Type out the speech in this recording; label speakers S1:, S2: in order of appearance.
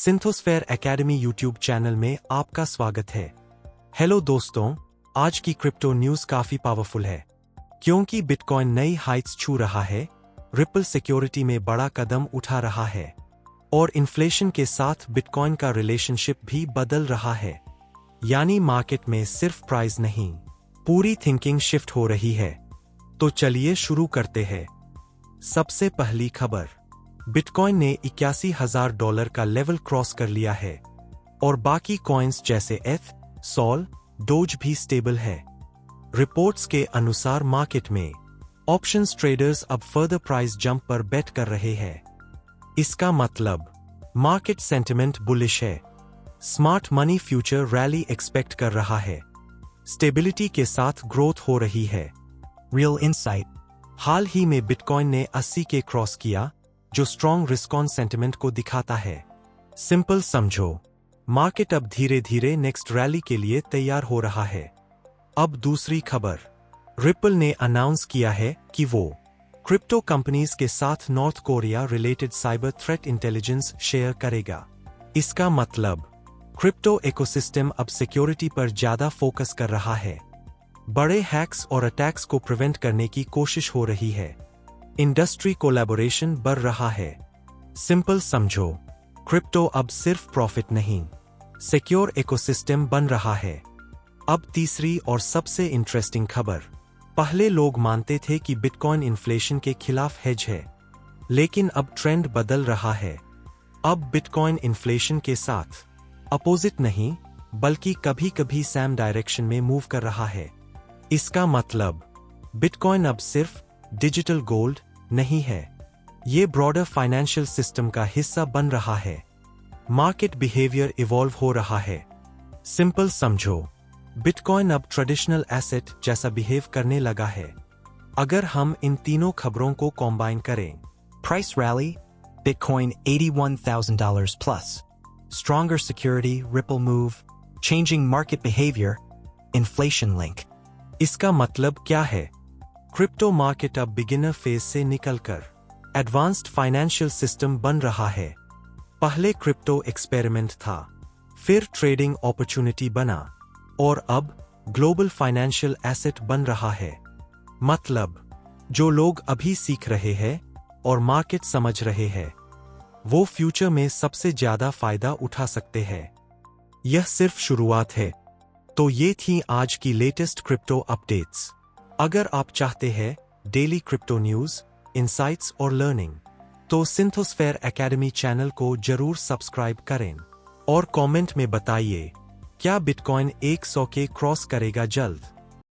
S1: सिंथोस्फेयर academy YouTube channel में आपका स्वागत है। हेलो दोस्तों, आज की क्रिप्टो न्यूज काफी पावरफुल है क्योंकि बिटकॉइन नई हाइट्स छू रहा है, रिपल सिक्योरिटी में बड़ा कदम उठा रहा है और इन्फ्लेशन के साथ बिटकॉइन का रिलेशनशिप भी बदल रहा है। यानी मार्केट में सिर्फ प्राइस नहीं, पूरी थिंकिंग शिफ्ट हो रही है। तो चलिए शुरू करते हैं। सबसे पहली खबर, बिटकॉइन ने $81,000 का लेवल क्रॉस कर लिया है और बाकी कॉइन्स जैसे एथ, सोल, डोज भी स्टेबल है। रिपोर्ट्स के अनुसार मार्केट में ऑप्शंस ट्रेडर्स अब फर्दर प्राइस जंप पर बेट कर रहे हैं। इसका मतलब मार्केट सेंटिमेंट बुलिश है। Smart money future rally expect कर रहा है। स्टेबिलिटी के साथ ग्रोथ हो रही है। रियल इनसाइट, हाल ही में बिटकॉइन ने 80 के क्रॉस किया, जो स्ट्रॉन्ग रिस्क ऑन सेंटिमेंट को दिखाता है। सिंपल समझो, मार्केट अब धीरे धीरे नेक्स्ट रैली के लिए तैयार हो रहा है। अब दूसरी खबर, रिपल ने अनाउंस किया है कि वो क्रिप्टो कंपनीज के साथ north Korea related cyber threat intelligence share करेगा। इसका मतलब क्रिप्टो इकोसिस्टम अब सिक्योरिटी पर ज्यादा फोकस कर रहा है। बड़े हैक्स और अटैक्स को प्रिवेंट करने की कोशिश हो रही है। इंडस्ट्री कोलैबोरेशन बढ़ रहा है। सिंपल समझो, क्रिप्टो अब सिर्फ प्रॉफिट नहीं, सिक्योर इकोसिस्टम बन रहा है। अब तीसरी और सबसे इंटरेस्टिंग खबर, पहले लोग मानते थे कि बिटकॉइन इन्फ्लेशन के खिलाफ हेज है, लेकिन अब ट्रेंड बदल रहा है। अब बिटकॉइन इन्फ्लेशन के साथ अपोजिट नहीं, बल्कि कभी कभी सेम डायरेक्शन में मूव कर रहा है। इसका मतलब बिटकॉइन अब सिर्फ डिजिटल गोल्ड नहीं है, ये ब्रॉडर फाइनेंशियल सिस्टम का हिस्सा बन रहा है। मार्केट बिहेवियर इवॉल्व हो रहा है। सिंपल समझो, बिटकॉइन अब ट्रेडिशनल एसेट जैसा बिहेव करने लगा है। अगर हम इन तीनों खबरों को कॉम्बाइन करें,
S2: Price rally, Bitcoin $81,000 plus. Stronger security, Ripple move, changing market behavior, inflation link.
S1: इसका मतलब क्या है? क्रिप्टो मार्केट अब बिगिनर फेज से निकलकर एडवांस्ड फाइनेंशियल सिस्टम बन रहा है। पहले क्रिप्टो एक्सपेरिमेंट था, फिर ट्रेडिंग अपॉर्चुनिटी बना और अब ग्लोबल फाइनेंशियल एसेट बन रहा है। मतलब जो लोग अभी सीख रहे हैं और मार्केट समझ रहे हैं, वो फ्यूचर में सबसे ज्यादा फायदा उठा सकते हैं। यह सिर्फ शुरुआत है। तो ये थी आज की लेटेस्ट क्रिप्टो अपडेट्स। अगर आप चाहते हैं डेली क्रिप्टो न्यूज, इनसाइट्स और लर्निंग, तो सिंथोस्फेयर एकेडमी चैनल को जरूर सब्सक्राइब करें और कमेंट में बताइए क्या बिटकॉइन 100 के क्रॉस करेगा जल्द।